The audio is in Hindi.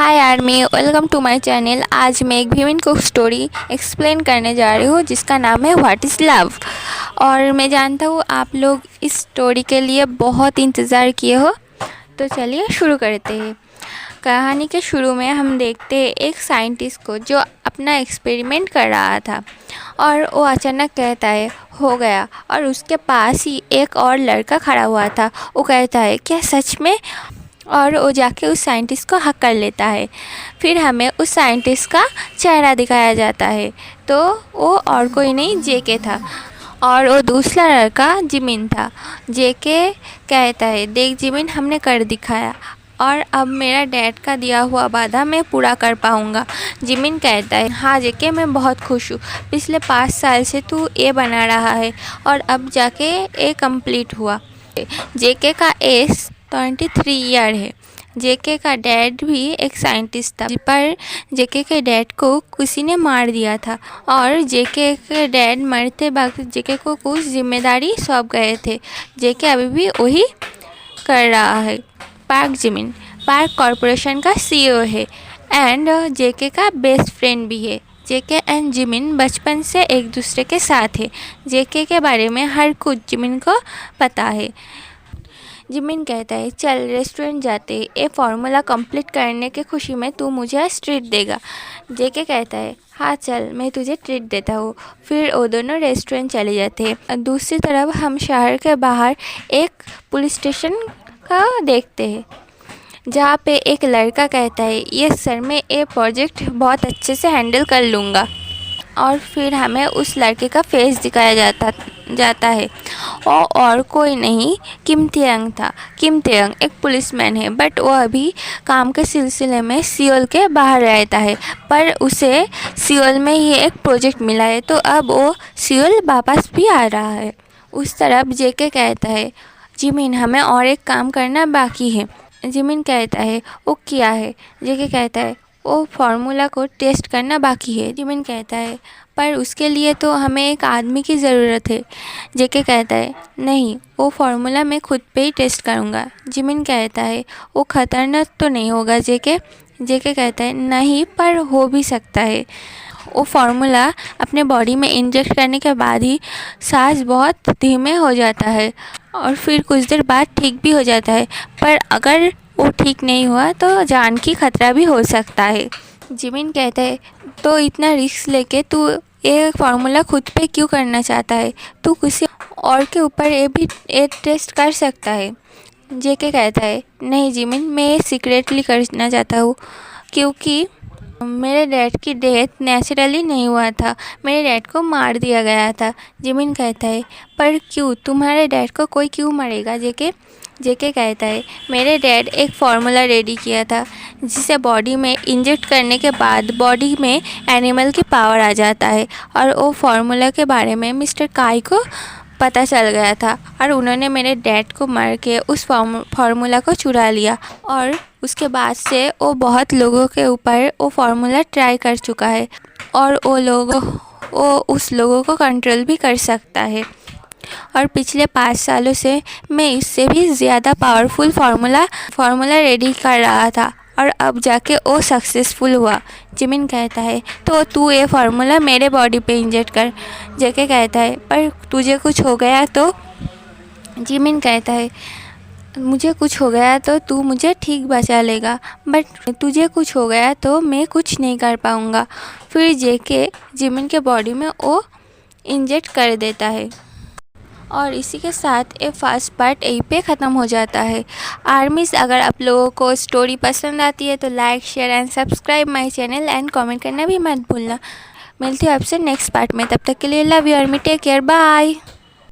Hi army, welcome to my channel. आज मैं एक भीमिन कुक स्टोरी एक्सप्लेन करने जा रही हूँ जिसका नाम है व्हाट इज़ लव। और मैं जानता हूँ आप लोग इस स्टोरी के लिए बहुत इंतज़ार किए हो, तो चलिए शुरू करते हैं। कहानी के शुरू में हम देखते हैं एक साइंटिस्ट को जो अपना एक्सपेरिमेंट कर रहा था और वो अचानक कहता है हो गया, और उसके पास ही एक और लड़का खड़ा हुआ था। वो कहता है क्या सच में, और वो जाके उस साइंटिस्ट को हक कर लेता है। फिर हमें उस साइंटिस्ट का चेहरा दिखाया जाता है, तो वो और कोई नहीं जेके था, और वो दूसरा लड़का जिमिन था। जेके कहता है देख जिमिन, हमने कर दिखाया और अब मेरा डैड का दिया हुआ वादा मैं पूरा कर पाऊँगा। जिमिन कहता है हाँ जेके, मैं बहुत खुश हूँ। पिछले 5 साल से तू ये बना रहा है और अब जाके ये कंप्लीट हुआ। जेके का एज 23 ईयर है। जेके का डैड भी एक साइंटिस्ट था, पर जेके के डैड को किसी ने मार दिया था, और जेके के डैड मरते वक्त जेके को कुछ जिम्मेदारी सौंप गए थे। जेके अभी भी वही कर रहा है। पार्क जिमिन पार्क कॉरपोरेशन का सीईओ है एंड जेके का बेस्ट फ्रेंड भी है। जेके एंड जिमिन बचपन से एक दूसरे के साथ है। जेके के बारे में हर कुछ जिमिन को पता है। जिमिन कहता है चल रेस्टोरेंट जाते, ये फार्मूला कंप्लीट करने के खुशी में तू मुझे ट्रीट देगा। जेके कहता है हाँ चल, मैं तुझे ट्रीट देता हूँ। फिर वो दोनों रेस्टोरेंट चले जाते हैं। दूसरी तरफ हम शहर के बाहर एक पुलिस स्टेशन का देखते हैं, जहाँ पे एक लड़का कहता है ये सर, मैं ये प्रोजेक्ट बहुत अच्छे से हैंडल कर लूँगा। और फिर हमें उस लड़के का फेस दिखाया जाता है। और कोई नहीं, किम तेयंग था। किम तेयंग एक पुलिसमैन है, बट वो अभी काम के सिलसिले में सियोल के बाहर रहता है, पर उसे सियोल में ही एक प्रोजेक्ट मिला है, तो अब वो सियोल वापस भी आ रहा है। उस तरफ जेके कहता है जिमिन, हमें और एक काम करना बाकी है। जिमिन कहता है वो क्या है। जेके कहता है वो फार्मूला को टेस्ट करना बाकी है। जिमिन कहता है पर उसके लिए तो हमें एक आदमी की ज़रूरत है। जेके कहता है नहीं, वो फार्मूला मैं खुद पे ही टेस्ट करूँगा। जिमिन कहता है वो ख़तरनाक तो नहीं होगा जेके। जेके कहता है नहीं, पर हो भी सकता है। वो फार्मूला अपने बॉडी में इंजेक्ट करने के बाद ही सांस बहुत धीमे हो जाता है और फिर कुछ देर बाद ठीक भी हो जाता है, पर अगर वो ठीक नहीं हुआ तो जान की खतरा भी हो सकता है। जिमिन कहता है तो इतना रिस्क लेके तू ये फार्मूला खुद पे क्यों करना चाहता है, तू किसी और के ऊपर ये टेस्ट कर सकता है। जेके कहता है नहीं जिमिन, मैं ये सीक्रेटली करना चाहता हूँ, क्योंकि मेरे डैड की डेथ नेचुरली नहीं हुआ था, मेरे डैड को मार दिया गया था। जिमिन कहता है पर क्यों, तुम्हारे डैड को कोई क्यों मारेगा जेके। जेके कहता है मेरे डैड एक फार्मूला रेडी किया था जिसे बॉडी में इंजेक्ट करने के बाद बॉडी में एनिमल की पावर आ जाता है, और वो फार्मूला के बारे में मिस्टर काई को पता चल गया था, और उन्होंने मेरे डैड को मार के उस फार्मूला को चुरा लिया, और उसके बाद से वो बहुत लोगों के ऊपर वो फार्मूला ट्राई कर चुका है, और वो उस लोगों को कंट्रोल भी कर सकता है। और पिछले 5 सालों से मैं इससे भी ज़्यादा पावरफुल फार्मूला रेडी कर रहा था, और अब जाके वो सक्सेसफुल हुआ। जिमिन कहता है तो तू ये फार्मूला मेरे बॉडी पे इंजेक्ट कर। जेके कहता है पर तुझे कुछ हो गया तो। जिमिन कहता है मुझे कुछ हो गया तो तू मुझे ठीक बचा लेगा, बट तुझे कुछ हो गया तो मैं कुछ नहीं कर पाऊँगा। फिर जेके जिमिन के बॉडी में वो इंजेक्ट कर देता है, और इसी के साथ ये फर्स्ट पार्ट यहीं पे ख़त्म हो जाता है। आर्मीज़, अगर आप लोगों को स्टोरी पसंद आती है तो like share and subscribe my channel and comment करना भी मत भूलना। मिलती हूँ आपसे नेक्स्ट पार्ट में, तब तक के लिए love you army, take care, bye.